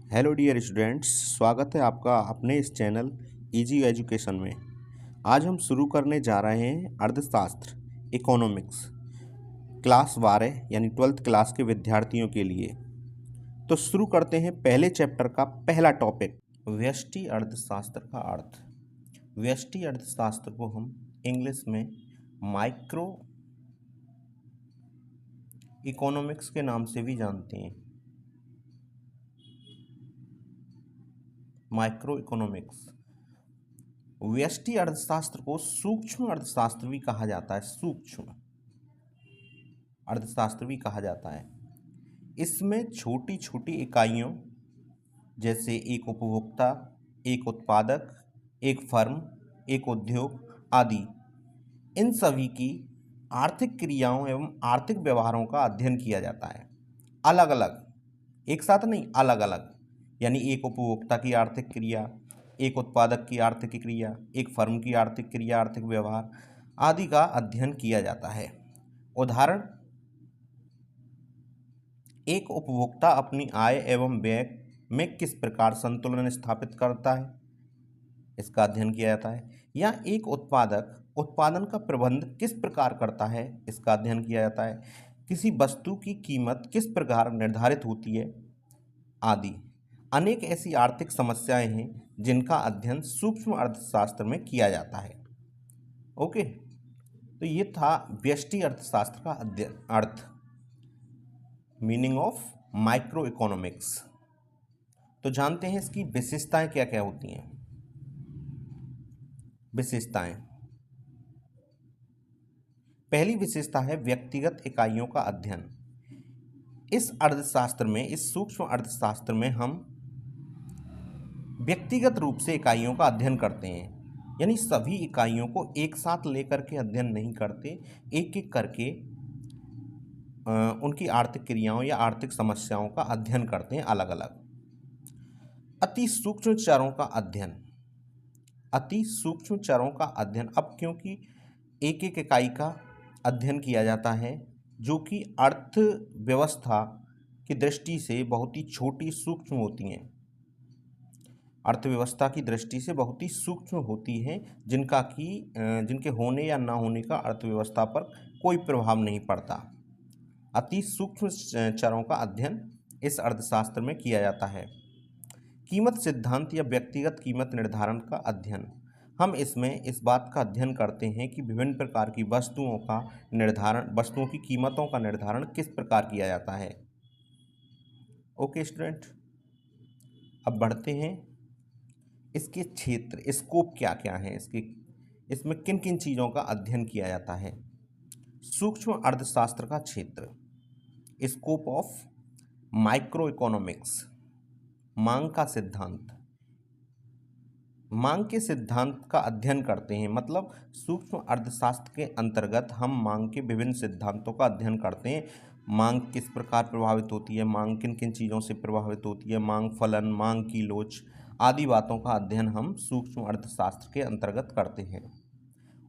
Hello dear students, स्वागत है आपका अपने इस चैनल इजी एजुकेशन में। आज हम शुरू करने जा रहे हैं अर्थशास्त्र इकोनॉमिक्स क्लास 12 यानी 12th क्लास के विद्यार्थियों के लिए। तो शुरू करते हैं पहले चैप्टर का पहला टॉपिक, व्यष्टि अर्थशास्त्र का अर्थ। व्यष्टि अर्थशास्त्र को हम इंग्लिश में माइक्रो इकोनॉमिक्स के नाम से भी जानते हैं। Micro economics. व्यष्टि अर्थशास्त्र को सूक्ष्म अर्थशास्त्र भी कहा जाता है। सूक्ष्म अर्थशास्त्र भी कहा जाता है। इसमें छोटी छोटी इकाइयों जैसे एक उपभोक्ता, एक उत्पादक, एक फर्म, एक उद्योग आदि, इन सभी की आर्थिक क्रियाओं एवं आर्थिक व्यवहारों का अध्ययन किया जाता है। अलग अलग, एक साथ नहीं, अलग अलग। यानी एक उपभोक्ता की आर्थिक क्रिया, एक उत्पादक की आर्थिक क्रिया, एक फर्म की आर्थिक क्रिया, आर्थिक व्यवहार आदि का अध्ययन किया जाता है। उदाहरण, एक उपभोक्ता अपनी आय एवं व्यय में किस प्रकार संतुलन स्थापित करता है, इसका अध्ययन किया जाता है। या एक उत्पादक उत्पादन का प्रबंध किस प्रकार करता है, इसका अध्ययन किया जाता है। किसी वस्तु की कीमत किस प्रकार निर्धारित होती है आदि अनेक ऐसी आर्थिक समस्याएं हैं जिनका अध्ययन सूक्ष्म अर्थशास्त्र में किया जाता है। ओके, तो ये था व्यष्टि अर्थशास्त्र का अध्ययन, अर्थ, मीनिंग ऑफ माइक्रो इकोनॉमिक्स। तो जानते हैं इसकी विशेषताएं क्या क्या होती हैं। विशेषताएं, पहली विशेषता है व्यक्तिगत इकाइयों का अध्ययन। इस अर्थशास्त्र में, इस सूक्ष्म अर्थशास्त्र में हम व्यक्तिगत रूप से इकाइयों का अध्ययन करते हैं। यानी सभी इकाइयों को एक साथ लेकर के अध्ययन नहीं करते, एक एक करके उनकी आर्थिक क्रियाओं या आर्थिक समस्याओं का अध्ययन करते हैं अलग अलग। अति सूक्ष्म चरों का अध्ययन। अति सूक्ष्म चरों का अध्ययन, अब क्योंकि एक एक इकाई का अध्ययन किया जाता है जो कि अर्थव्यवस्था की दृष्टि से बहुत ही छोटी सूक्ष्म होती हैं, अर्थव्यवस्था की दृष्टि से बहुत ही सूक्ष्म होती हैं, जिनके होने या ना होने का अर्थव्यवस्था पर कोई प्रभाव नहीं पड़ता। अति सूक्ष्म चरों का अध्ययन इस अर्थशास्त्र में किया जाता है। कीमत सिद्धांत या व्यक्तिगत कीमत निर्धारण का अध्ययन, हम इसमें इस बात का अध्ययन करते हैं कि विभिन्न प्रकार की वस्तुओं की कीमतों का निर्धारण किस प्रकार किया जाता है। ओके स्टूडेंट, अब बढ़ते हैं इसके क्षेत्र, स्कोप क्या क्या है, इसमें किन किन चीज़ों का अध्ययन किया जाता है। सूक्ष्म अर्थशास्त्र का क्षेत्र, स्कोप ऑफ माइक्रो इकोनॉमिक्स, मांग का सिद्धांत। मांग के सिद्धांत का अध्ययन करते हैं, मतलब सूक्ष्म अर्थशास्त्र के अंतर्गत हम मांग के विभिन्न सिद्धांतों का अध्ययन करते हैं। मांग किस प्रकार प्रभावित होती है, मांग किन किन चीज़ों से प्रभावित होती है, मांग फलन, मांग की लोच आदि बातों का अध्ययन हम सूक्ष्म अर्थशास्त्र के अंतर्गत करते हैं।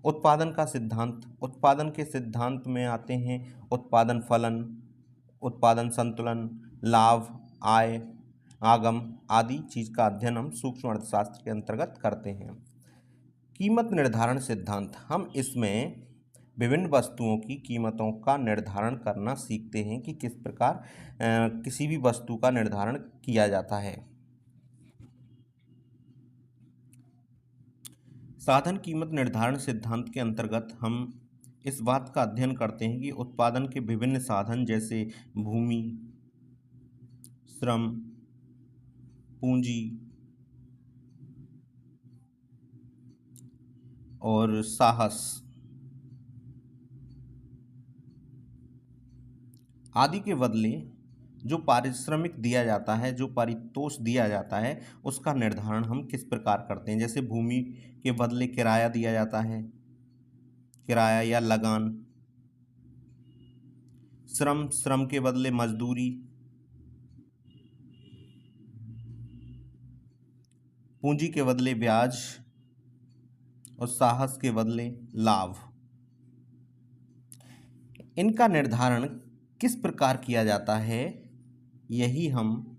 उत्पादन का सिद्धांत, उत्पादन के सिद्धांत में आते हैं उत्पादन फलन, उत्पादन संतुलन, लाभ, आय, आगम आदि चीज़ का अध्ययन हम सूक्ष्म अर्थशास्त्र के अंतर्गत करते हैं। कीमत निर्धारण सिद्धांत, हम इसमें विभिन्न वस्तुओं की कीमतों का निर्धारण करना सीखते हैं कि किस प्रकार किसी भी वस्तु का निर्धारण किया जाता है। साधन कीमत निर्धारण सिद्धांत के अंतर्गत हम इस बात का अध्ययन करते हैं कि उत्पादन के विभिन्न साधन जैसे भूमि, श्रम, पूंजी और साहस आदि के बदले जो पारिश्रमिक दिया जाता है, जो पारितोष दिया जाता है, उसका निर्धारण हम किस प्रकार करते हैं। जैसे भूमि के बदले किराया दिया जाता है, किराया या लगान। श्रम के बदले मजदूरी। पूंजी के बदले ब्याज और साहस के बदले लाभ। इनका निर्धारण किस प्रकार किया जाता है, यही हम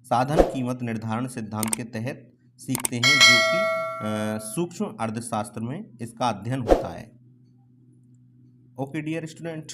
साधन कीमत निर्धारण सिद्धांत के तहत सीखते हैं, जो कि सूक्ष्म अर्थशास्त्र में इसका अध्ययन होता है। Okay dear student.